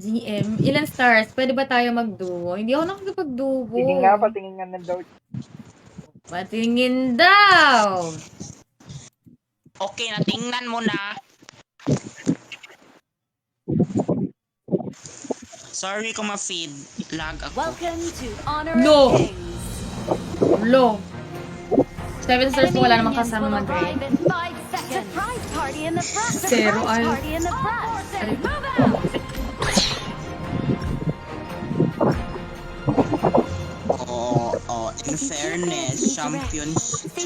GM, ilan stars? Pwede ba tayo mag-duo? Hindi ako nakakapag-duo. Sige nga, patingin nga ng daw. Patingin daw! Okay, natingnan mo na. Sorry kung ma-feed. Lag ako. Welcome to Honor No. of Kings. Low. 7 stars mo, wala namang Enemy kasama minions will mag-rate. arrive in 5 seconds. Surprise party in the front. Zero Surprise ay. party in the front. Aray. Move out. In fairness, champion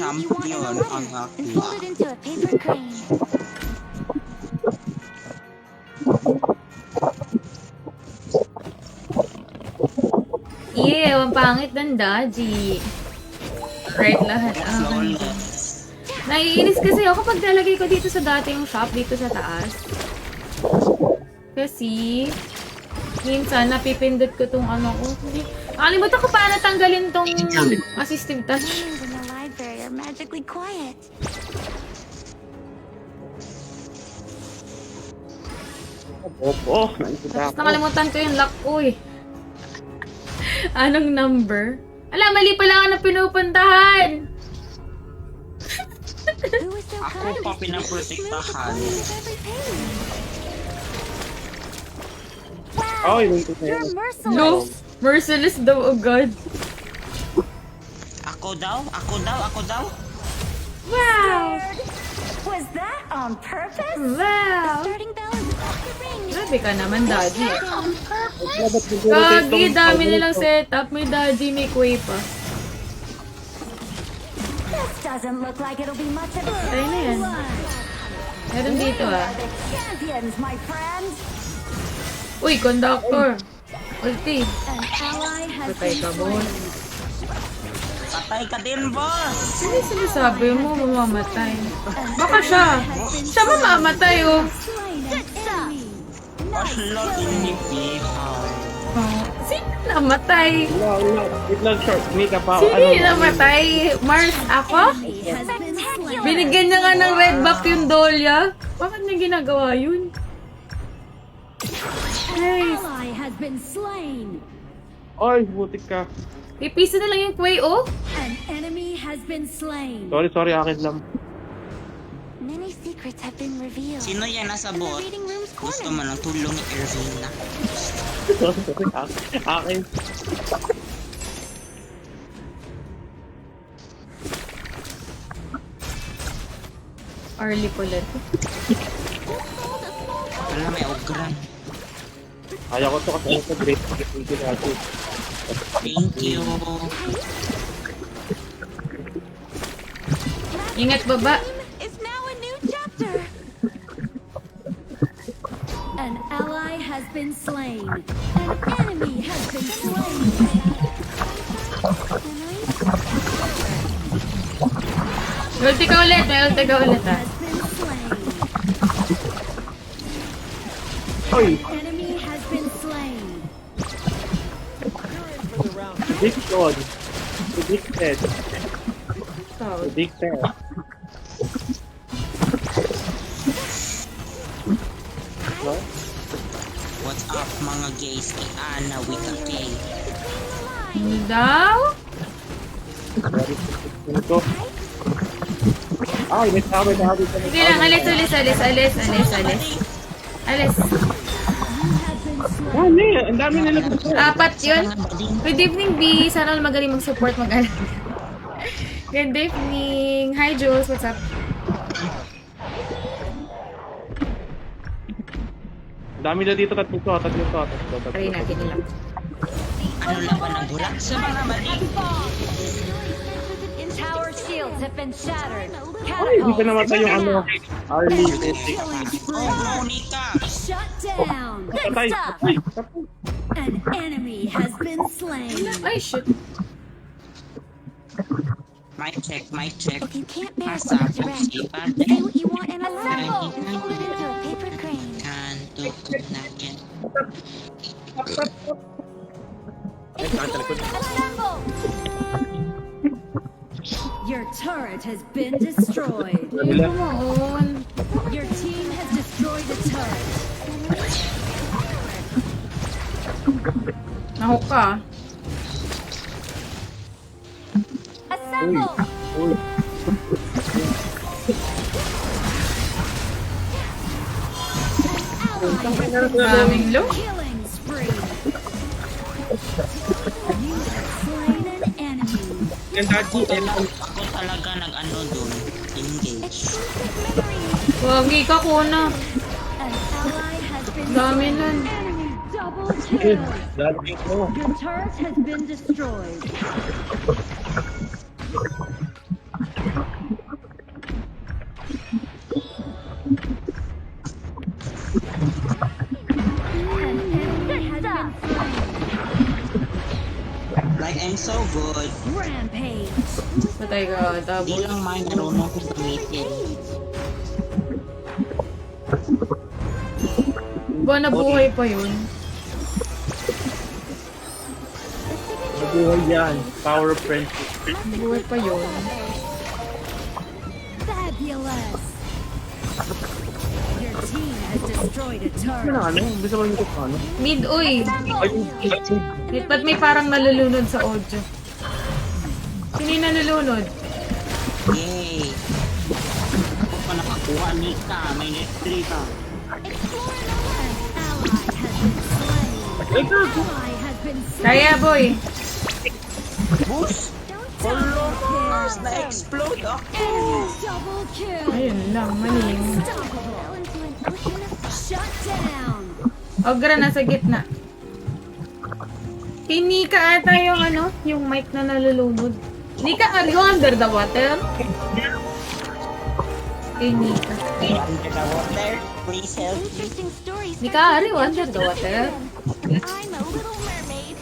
ang And aking. fold it into a paper crane. Yeah, ang pangit ng Daji. Right lahat. Flawless. Naiinis kasi ako pag nalagay ko dito sa dating shop, dito sa taas. Kasi, minsan napipindot ko tong ano ko. Nakalimutan ko paano tanggalin tong assistive task. Minions in the library are magically quiet. Opo, naisip Tapos ako. nakalimutan ko yung lock ko eh. Anong number? Ala, mali pala nga na pinupuntahan! Who is so Ako kind? pa pinaprotektahan. Every page. Ay, Wow, wait, you're wait. merciless. No! Merciless daw agad. Ako daw? Ako daw? Ako daw? Wow! Was that on purpose? Wow! Starting bell is about to ring. Grabe ka naman, Daddy. On purpose? Dapat siguro Kagi, itong- dami nilang setup. May Daddy, may Quay pa. This doesn't look like it'll be much of a Try na yan. Meron dito We ah. are the champions, my friends. Uy, conductor. Ulti. An ally has Patay been ka, boss. slain. Patay ka din, boss! Ano sinasabi mo, mamamatay? Baka siya. Siya mamamatay, oh. Slain an enemy. Wala ini pihaw. Oh. Sino namatay? Wala. Wait lang, short. May ka pa. Sino yung namatay? Mars, ako? He has been slain. Binigyan niya nga ng red buff yung Dolia. Bakit niya ginagawa yun? Nice. Ally has been slain. Ay, butik ka. Pipisa na lang yung Quay, oh. An enemy has been slain. Sorry, akin lang. Many secrets have been revealed. Sino yan nasa In the bot? reading room's Gusto corner. mo ng tulong ni Ervina. Akin. Early pala to. Wala, may ogran. Ayaw ko to kasi ano to great. Thank you natin. Thank you. Ingat, baba. Is now a new chapter. An ally has been slain. An enemy has been slain. Ulti ka ulit. May ulti ka ulit, ah. Has been slain. Oy, Enemy has been slain. big god. Big head. Big head. What's up mga gays? Kay Ana with a K. Hindi daw? Ano to? Ay, may tama na habit. Sige lang, alis. Alis. Ah, ne, ang dami nila gusto. Apat yun. Good evening, B. Sana magaling mag-support mag-alala. Good evening. Hi, Jules. What's up? Ang dami na dito, tatlo to. Try natin ilang. Ano lang ba ng burak sa mga bading? Tower shields have been shattered. Ay, hindi pa namatay yung ano. Arlie. Oh, Monica! Shut down. Patay. Next up, Patay. an enemy has been slain. Ay, shit. Mic check, mic check. If you can't bear Asa such po rest, si say Pate? what you want and assemble. And fold it into a paper crane. Kanto natin. Assemble. Your turret has been destroyed. Come on. Your team has destroyed a turret. Nahook ka. Assemble! Uy. Maraming low. Killing spree! You have slain an enemy. Yan dati, Ako talaga nag-ano dun. Engage. Wagi ka kuna. An ally has been Dami nun. enemy double kill. dati ko. Your turret has been destroyed. An enemy has been Like, I'm so good. slain. Rampage. Patay ka, Di double. lang may marunong ko gamitin. Ba, nabuhay pa yun. Nabuhay yan. Power of friendship. Nabuhay pa yun. Fabulous. Your team has destroyed a Ano turret. ano? Gusto mo yung ano? Mid, uy. Ay, Ba't may parang nalulunod sa audio? Sino yung nalulunod? Yay! Ako pa nakakuha, Nika. May net 3 ka. An ally has been slain. ay, gago. Ally has been slain. Kaya, boy. Boost! Double Mars! kill. Na-explode ako! Enemy double kill. Ayun lang, maling. Unstoppable. Shut down. Ogra nasa gitna. Kay Nika ata yung ano, yung mic na nalulunod. Nika, are you under the water? Kay Nika. Under the water, please help me. Interesting stories. Nika, are you under the water? I'm a little mermaid.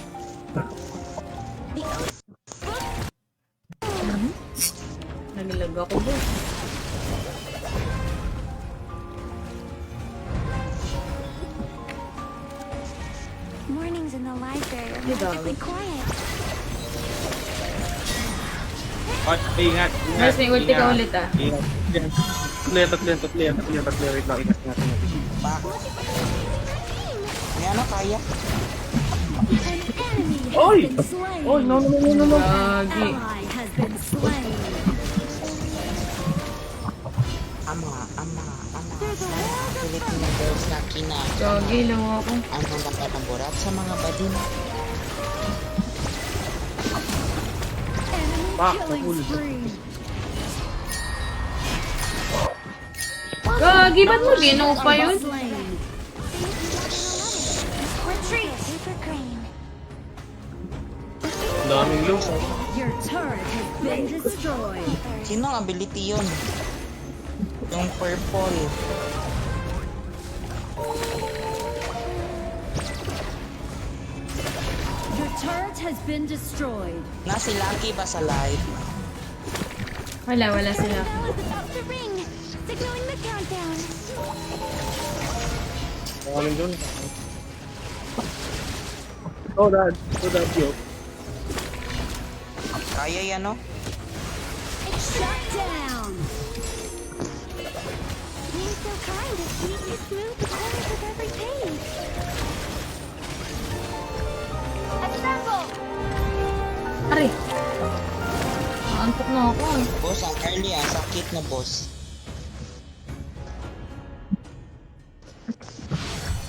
The Nalilag ako doon. mornings in the library are Hey, darling. magically quiet. Ay, ingat. Mas may ulti ka ulit, ah. Ingat. Clear. Wait lang, ingat. Back. May ano kaya? An enemy has Oy! been slain. Oh, no. Gagi. Ally has been slain. Ama. Filipino girls na Gagi, lawa ako. ang nagkakaburat sa mga badin. Enemy Back, killing nahulog. spree. Gagi, ba't mo bino pa yun? Slain. Retreat. Paper crane. Ang daming lows. Your turret has been destroyed. Sino ang ability yun? Yung purple. Your turret has been destroyed. Na si Lucky ba sa live? Wala sila. Bell is about to ring, signaling the countdown. Maraming doon. Oh, dad, yo. Kaya yan, no? Shut down. Being so kind is sweetly smooth the corners of every page. Assemble. Aray. Antok na ako eh. Boss, ang early sakit na boss.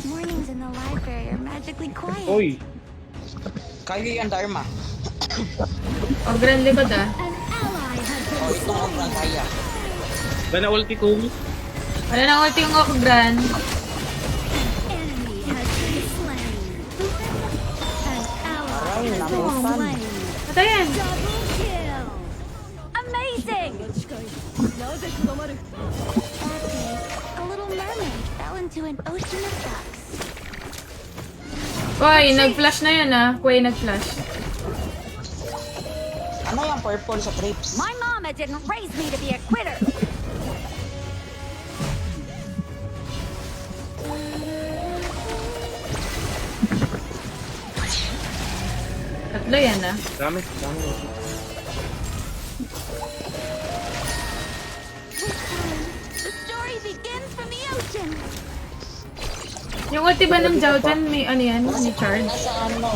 Mornings in the library are magically quiet. Oy, Kaya yan, Dharma. Ogran libad ah. An ally has O, been itong obrang kaya. na ulti ko. Wala nang ulti yung Ogran. enemy has been slain. An ally Aray, has been namutan. slain. Patayan. Double kill. Amazing. A little mermaid fell into an ocean of ducks. Koy, nag-flash na yun ah. Koy, nag-flash. Ano yung purple sa trips? My mama didn't raise me to be a quitter. Tatlo yan ah. Dami. This time, the story begins from the ocean. Yung ulti ba ng Zhao Zhan, may ano yan? May charge? Nasa ano?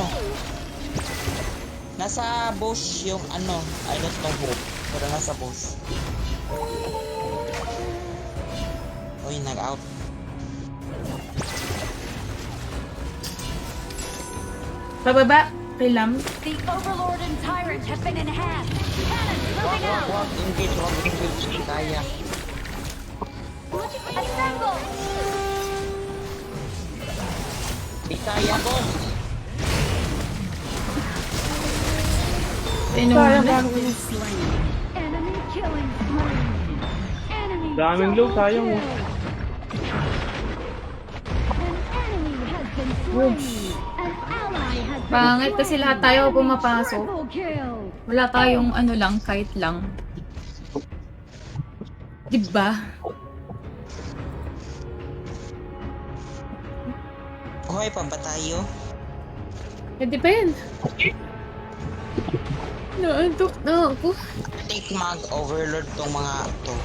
Nasa boss yung ano. I don't know who. Pero nasa boss. Uy, nag-out. Pababa, kay Lam. The Overlord and Tyrant have been enhanced. Cannons moving out. Wag engage, wag engage. Hindi kaya. Assemble. Hindi kaya, boss. Tinunod. Slain. Enemy killing spree. Enemy Daming low, sayang oh. An enemy has been slain. An ally has been Pangit kasi lahat tayo pumapasok. triple kill. Wala tayong ano lang, kahit lang. Diba? Hoy, pa ba tayo? It depends. Naantok na ako. I think mag-overload tong mga to.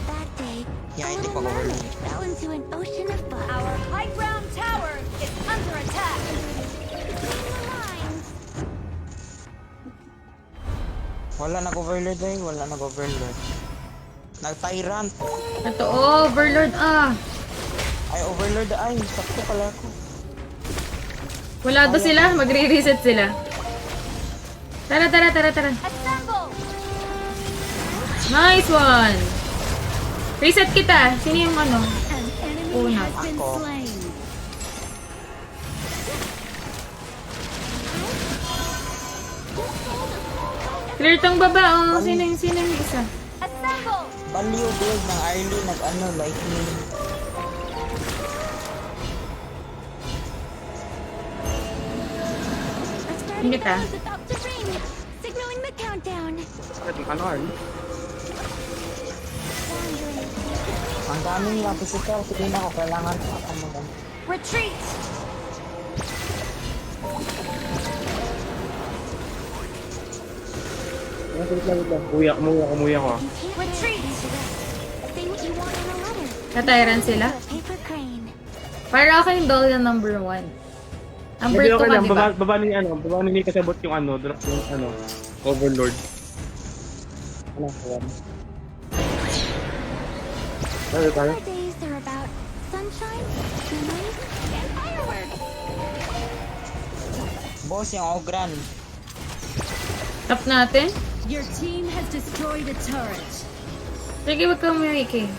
That day, Yeah, a hindi little pa overload. mermaid fell into an ocean of bugs. Our high ground tower is under attack. Wala nag-overload eh. Wala nag-overload. Nag-tyrant. Ito, Overlord ah. Ay, overload ay. Sakto pala ako. Wala daw sila, magre-reset sila. Tara. Assemble. Nice one! Reset kita. Sino yung ano? An enemy Una. has been Ako. slain. Clear tong baba, oh. Sino yung isa? Assemble. Baliw build ng early nag-ano, lightning. Ingat ah. Is about to ring. Signaling the countdown. Ano, Arl? Wandering. Ang daming lapis ito. Sige na ako. Kailangan ko ako mag- Retreat. Wait lang. Umuwi ako. Retreat. Say what you want in a letter. Natayaran sila? A paper crane. Para ako yung Dahlia number 1. Number Hindi 2 okay ka, lang. diba? Baba ni kasabot yung ano, drop yung ano, Overlord. Ano, ayan. Tayo. Our days are about sunshine, memories, and fireworks. Boss, yung Ogran. Tap natin. Your team has destroyed a turret. Sige, wag kang umimiki.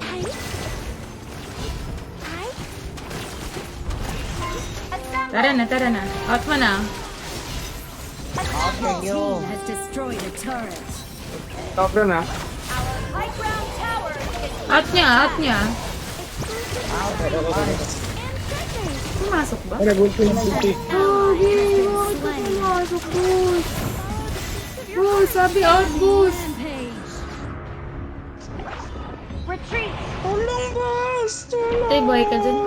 Hi. Tara na. Out mo na. Okay, yo. Team has destroyed a turret. Top na. High ground tower is Out niya. Out, nice. Pumasok ba? Ay, nag-ulti. Okay, bakit pumasok, boss? Boss, sabi out, boss. rampage. Retreat. Tulong, boss! Tay, buhay ka dyan.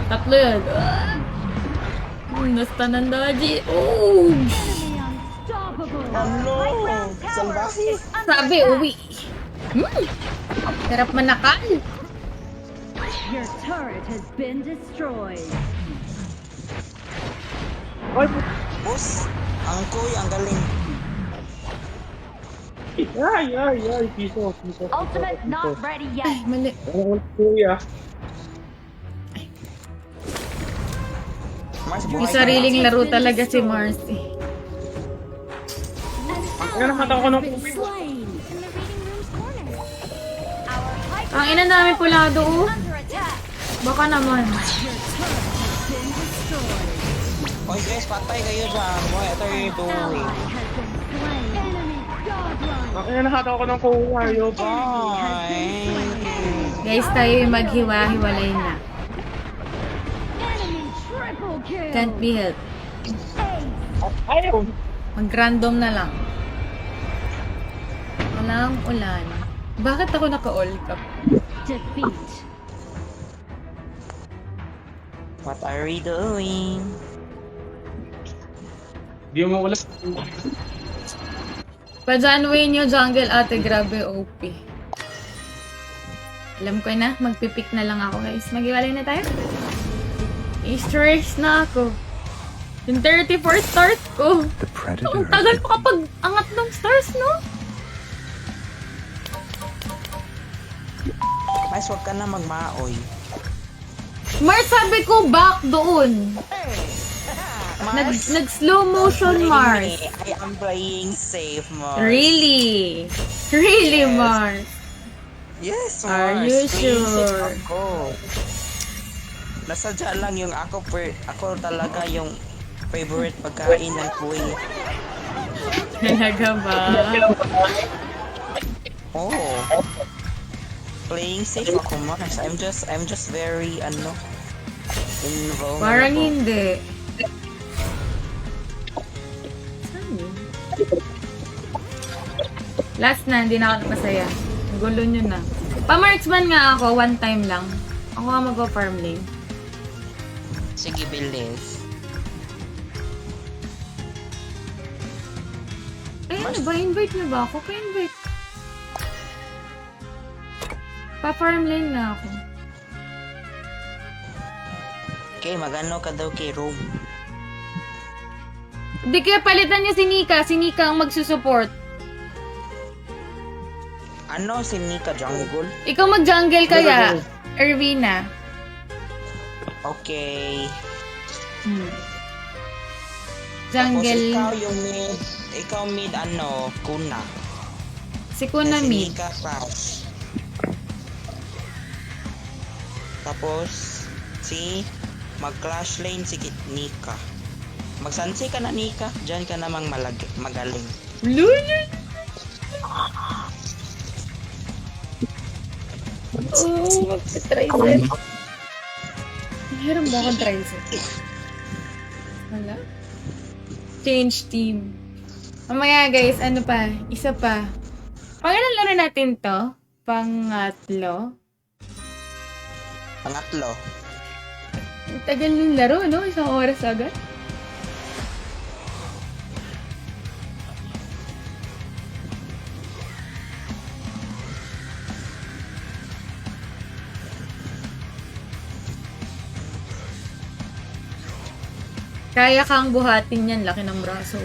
Tatlo yan. Nasta ng Daji. Oh! Enemy unstoppable. Ano? Salvaje? Sabi, uwi. Hirap manakal. Your turret has been destroyed. Ay, Boss, ang kuy, ang galing. piso. Ultimate not ready yet. Ay, mali. Ano kuya? Mars, May buhay ka sariling na. laro talaga si Marcy. Ano nakatawa ko ng Slain. In the reading room's corner. Our high Ang ina namin pulado, oh. under attack. Baka naman. Your turret has been destroyed. Hoy guys, patay kayo dyan. What are you Ally doing? has been slain. Enemy godlike. Ang ina nakatawa ko ng kuya. Yo, Bye! Guys, tayo yung maghiwa-hiwalay na. Enemy triple kill. Can't be helped. Ace. ayaw. Mag-random na lang. Walang ulan. Bakit ako naka-all cap? Defeat. What are we doing? Di mo ulit. Pa-John Wayne yung jungle ate, grabe OP. Alam ko na, magpipick na lang ako guys. Magiwalay na tayo. I-stress na ako. Yung 34 stars ko. The predator Ang has tagal been pa kapag angat ng stars, no? Mas wag ka na magmaoy. Mars, sabi ko back doon. Nag-slow motion, Mars. I am playing safe, Mars. Really? Really, Mars? Yes, Mars. Are you Playing safe sure? ako. Nasadya lang yung ako talaga yung favorite pagkain ng queen. Talaga ba? Oh. Playing safe ako, Mars. I'm just very invulnerable. Parang hindi. Saan yun? Last na, hindi na ako napasaya. Ang gulo nyo na. Pa-marksman nga ako, one time lang. Ako nga mag-farm lane. Sige, bilis. Ay, ano ba? Invite na ba ako? Pa-invite. Pa-farm lane na ako. Okay, magano ka daw kay Rome. Hindi kaya palitan niya si Nika. Si Nika ang magsusupport. Ano si Nika Jungle? Ikaw mag-jungle kaya, Erwina. Okay. Jungle. Tapos ikaw yung mid. Ikaw mid Kuna. Si Kuna Si mid. Nika Crash. Tapos si mag-clash lane si Nika. Magsansi ka na Nika. Diyan ka namang magaling. Lulul! Oh, mag-tricep. Meron ba akong tricep? Wala? Change team. Mamaya guys, ano pa? Isa pa. Pangalan laro natin to? Pangatlo? Pangatlo. Ang tagal ng laro, no? Isang oras agad. Kaya kang buhatin yan, laki ng braso.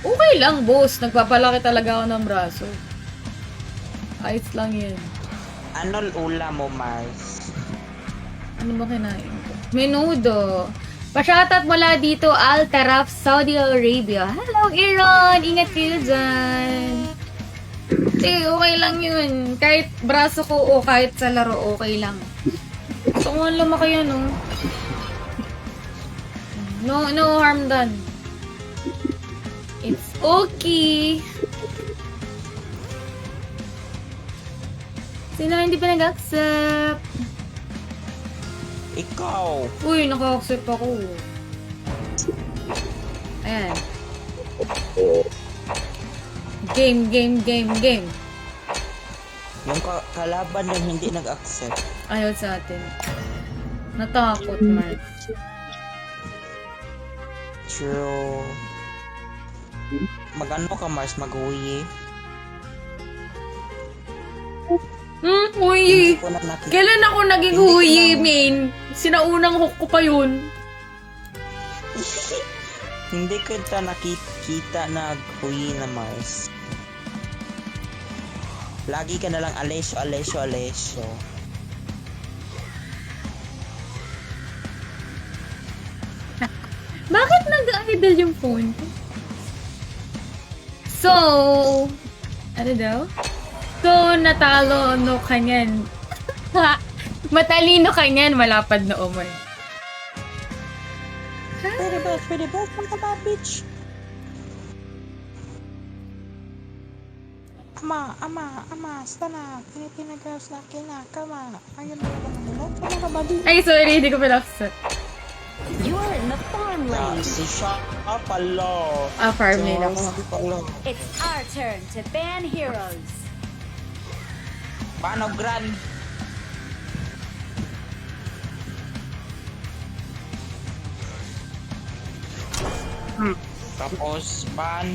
Okay lang, boss. Nagpapalaki talaga ako ng braso. Ayos lang yan. Ano ulam mo, Mars? Ano ba kinain ko? Menudo. Pa-shoutout mula dito, Al Taraf, Saudi Arabia. Hello, Iran! Ingat kayo dyan. Okay lang yun. Kahit braso ko o kahit sa laro, okay lang. So, kung lumaki yan, no? No harm done. It's okay. Sino hindi pa nag-accept? Ikaw. Uy, naka-accept ako. Ayan. Game. Yung kalaban yung hindi nag-accept. Ayaw sa atin. Natakot, Mark. True. Magano ka, Mars? Mag-uwi. Uy! Ko na nakita. Kailan ako naging Hindi huyi, ko na- main? Sinaunang hook ko pa yun. Hindi kita nakikita na nag-uwi na, Mars. Lagi ka na lang alesyo. Bakit nag-idle yung phone ko? So, ano daw? So, natalo no kanyan. Ha! Matalino kanyan, malapad na umay. Pwede ba? Punta ba, bitch? Ama, sana. Pinipinagas na kinakama. Ayun na naman. Ano ka ba, bitch? Ay, sorry, hindi ko pinakasat. You are in the farm lane. Si Sha pala. Farm lane ako. Si pala. It's our turn to ban heroes. Paano, Gran? Tapos, ban.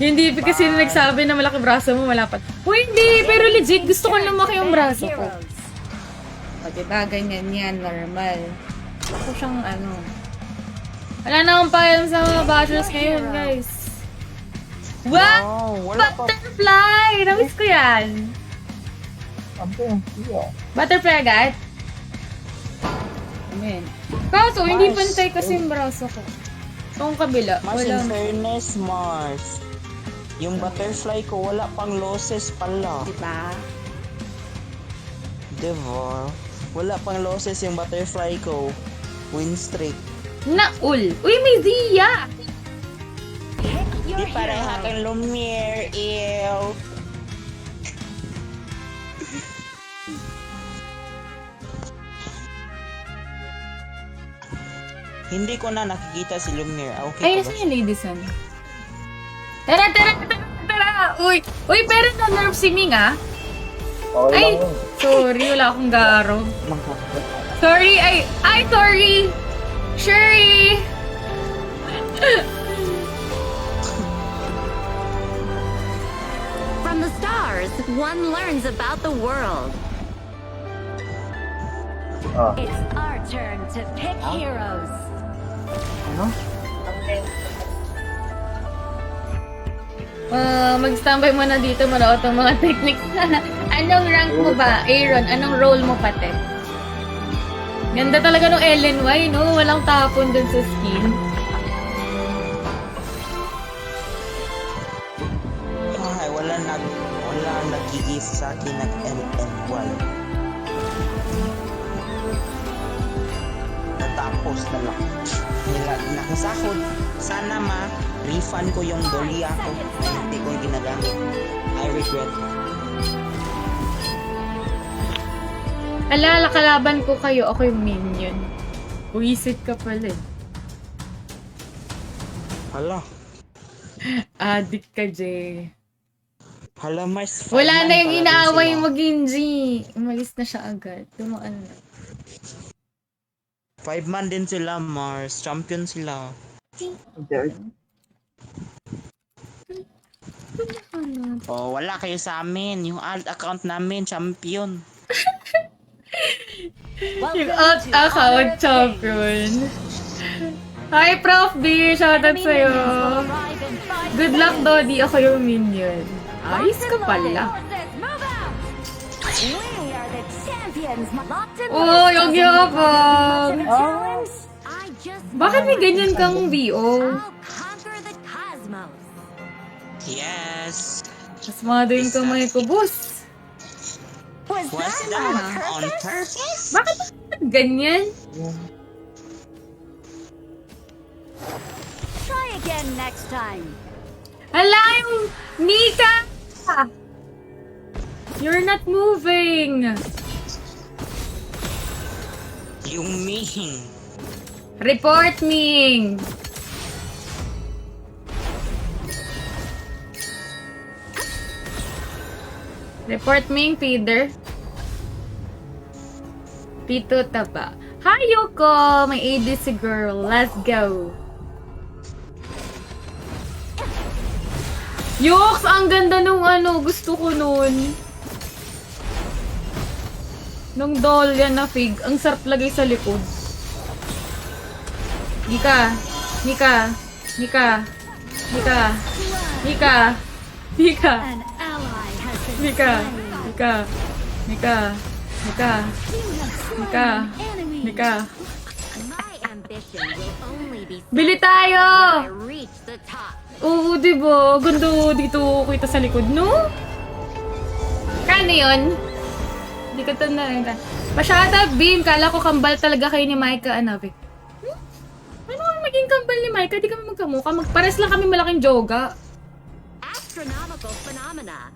Hindi kasi nagsabi na malaki braso mo, malapat. Uy, hindi! Pero legit, gusto ko lumaki yung braso ko. O, diba? Ganyan yan, normal. Ako siyang ano. Wala na akong pakialam sa mga bachelors ngayon, guys. What? Wow, wala pa. Butterfly! Namiss ko yan. Butterfly agad? Amen. Kaso, hindi pantay kasi yung braso ko. Itong kabila, Mars, wala in na. fairness, Mars. Yung butterfly ko, wala pang losses pala. Diba? Diba? Wala pang losses yung butterfly ko. Win streak. Naul! Uy, may Zia! Di pareha kang Lumiere, ew. Hindi ko na nakikita si Lumiere. Okay Ay, ka nasa ba? yung ladies ano? Tara, tara, tara, tara! Uy! Uy, pero na-nerve si Ming, ah! Ay! Sorry, wala akong garo. Sorry, ay, sorry! Sherry! From the stars, one learns about the world. It's our turn to pick heroes. Mag-standby muna dito, manood ang mga techniques. Anong rank mo ba, Aaron? Anong role mo pati? Ganda talaga nung Ellen Y, no? Walang tapon dun sa skin. Ay, wala nag-iis sa akin nag-LNY. Natapos na lang. Nakasahod. Sana ma-refund ko yung dolya ko na hindi ko ginagamit. I regret. Alala, kalaban ko kayo. Ako yung minion. Uwisit ka pala eh. Hala. Addict ka, Jay. Hala, Mars. Wala na yung inaaway mo. mo, Ginji. Umalis na siya agad. Tumaan na. 5 man din sila, Mars. Champion sila. Oh, wala kayo sa amin. Yung alt account namin, champion. Yung alt account champion. Hi, Prof. B! Shoutout sa'yo. Good luck, Dodi. Ako yung minion. Ayos ka pala. Oh, yung yabang. Bakit may ganyan kang VO? Yes. Mas mga doon kamay ko, boss. Was that on purpose? Bakit ganyan? Try again next time. Hala, yung Nika! You're not moving. Yung Ming. Report, Ming. Report, Ming, feeder. Tito Taba. Hi, Yoko! May ADC girl. Let's go. Yoks! Ang ganda nung ano. Gusto ko nun. Nung Dahlia na fig. Ang sarap lagay sa likod. Nika. Nika. Nika. Nika. Nika. Nika. An ally has been Nika. slain. Nika. Nika. Nika. You have slain Nika. an enemy. Nika. My ambition will only be Bili when tayo! I reach the top. Oo, diba? Ganda dito kita sa likod, no? Kano yun? Hindi ko tandaan. Masyada, Beam. Kala ko kambal talaga kayo ni Micah Anavik. Ano kami maging kambal ni Micah? Di kami magkamukha. Magpares lang kami malaking joga. Astronomical phenomena.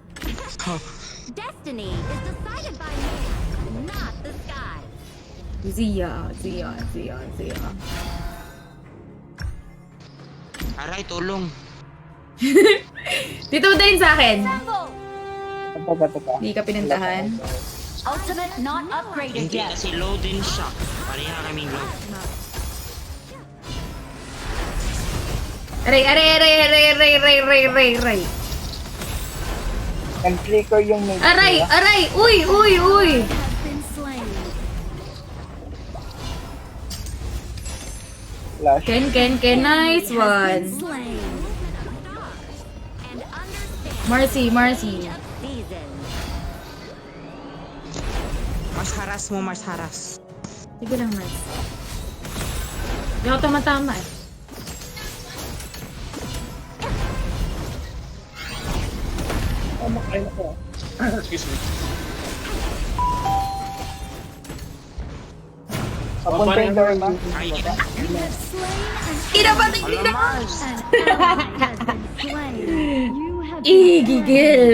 Destiny is decided by man, not the sky. Zia. Aray, tulong. Dito din sa akin. Assemble! Hindi ka pinuntahan. Ultimate not upgraded Hindi yet. kasi low din siya. Pareha kaming low. Aray. And flicker yung mage. Aray! Uy! Has been slain. Flash. Ken, nice one. Slain. Marcy. Mars, haras. Sige lang, Mars. Hindi ako tumatama eh. Ay, nako. Excuse me. Papunta yung Dharma. Ay, You have slain an Kinabating Ala, Mars. An ally has been slain. You have Igigil.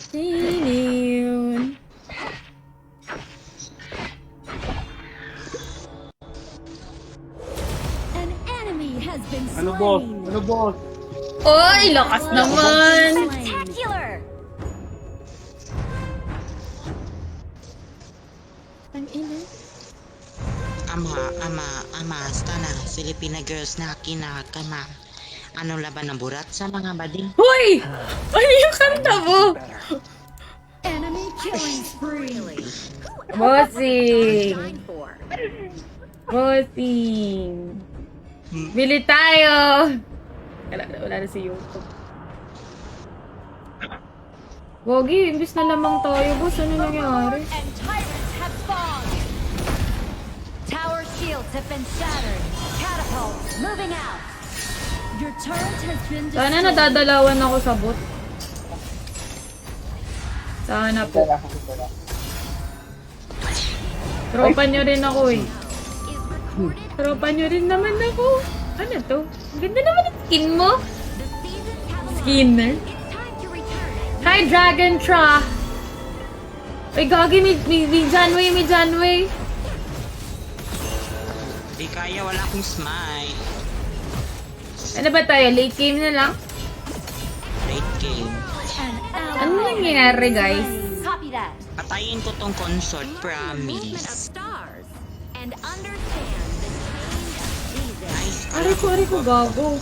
Sino yun? An enemy has been slain. Ano boss? Ano boss? Oy, lakas naman. Spectacular. Ang ina. Ama, stana, Filipina girls na kinakama. Ano laban ng burat sa mga bading? Hoy! Ano yung kanta mo? Enemy killing spree. Bossing! Bili tayo! Wala na si Yoko. Gogi, imbis na lamang tayo, boss. Ano nangyari? And tyrants have spawned. Tower shields have been shattered. Catapults moving out. Your turret has been Sana destroyed. nadadalawan ako sa bot. Sana po. Wala, wala. Tropa nyo rin ako eh. Is recorded. Tropa nyo rin naman ako. Ano to? Ang ganda naman ang skin mo. The seasons have arrived. Skinner. It's time to return. Hi, Dragon Tra! Ay, gagi, may Janway. Di kaya, wala akong smite. Ano ba tayo? Late game na lang? Late game. An ally Ano nangyayari, guys? Copy that. Patayin ko tong consort, Movement of promise. stars and understand the change of seasons. Ay, Ari ko, gago.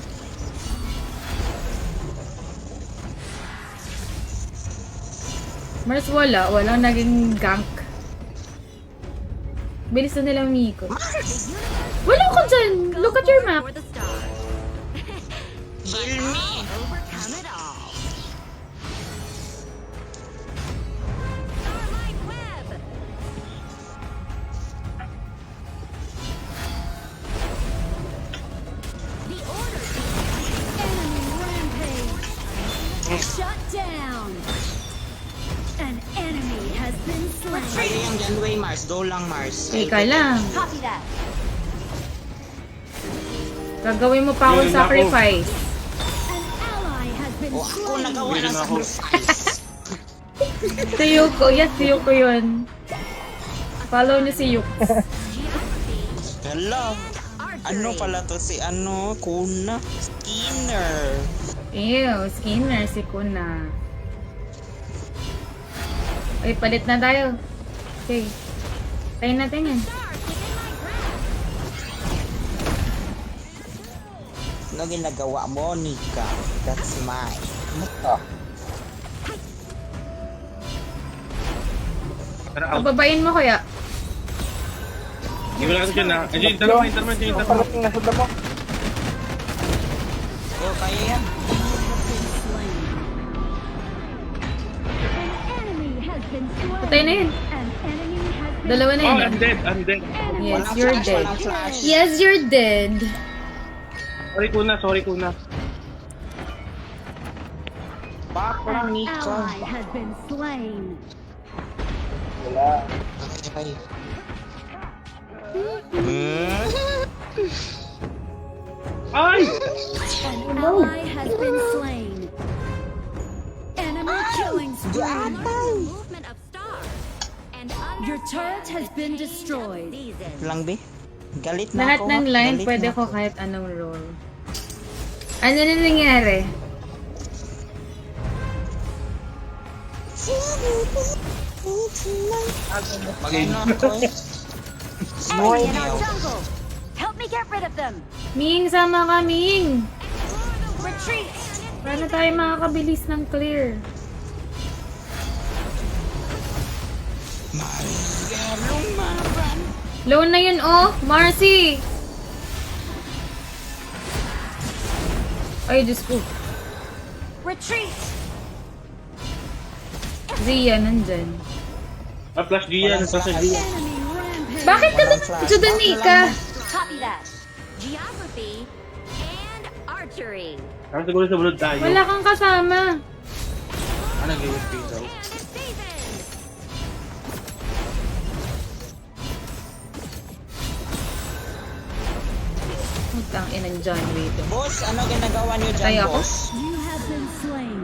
Mars, walang naging gank. Bilis na nila Miko. Wala ko dyan! Look at your map! For the stars. heal me. Overcome it all. Starlight Web. The order. Enemy rampage. Shut down. An enemy has been Kaya slain. yung Janway, Mars. Go lang, Mars. Teka lang. Copy that. Gagawin mo pa akong Meron ako. sacrifice. An ally has been O ako slain. nagawa ng Meron ako. sacrifice. Si Yuko. Yes, si Yuko yun. Follow niyo si Yuko. Hello. Ano pala to si Kuna? Skinner. Ew, Skinner si Kuna. Ay, palit na tayo. Okay. Tayo natin yan. Ano ginagawa mo, Nika? That's mine. Ah, Tara, out. Pababain mo kaya. Hindi mo lang ito dyan, ha? Andiyan, Interman. parating na sa damo. Oh, kaya yan. An enemy has been slain. Patay na yun. An enemy has been Dalawa na Oh, yun. I'm dead. Yes, Walang you're flash, dead. walang flash. Yes, you're dead. Sorry, Kuna. Back lang, An Nika. ally has been slain. Wala. Okay. Ay! An ally has been slain. Enemy killing spree. Movement of stars. And your turret has been destroyed. Lang, be. Galit na Lahat ako. ng line, Galit pwede na ko ako. kahit anong role. Ano na nangyari? Mag-ano ako eh. Enemy in our jungle. Help me get rid of them. Ming, sama ka, Ming. Retreat. Paano tayo makakabilis ng clear? Maria, lumaban. Low na yun, oh. Marcy. Ay, Diyos ko. Retreat. Zia, nandyan. Flash Gia, Walang flash flash. Gia. Bakit ka Walang doon flash. dyan, Nika? Copy that. Geography and archery. Parang siguro sa bulod tayo. Wala kang kasama. Ano game space daw? And season. Putang inang John, wait. Boss, ano ginagawa niyo dyan, Patay ako? boss? You have been slain.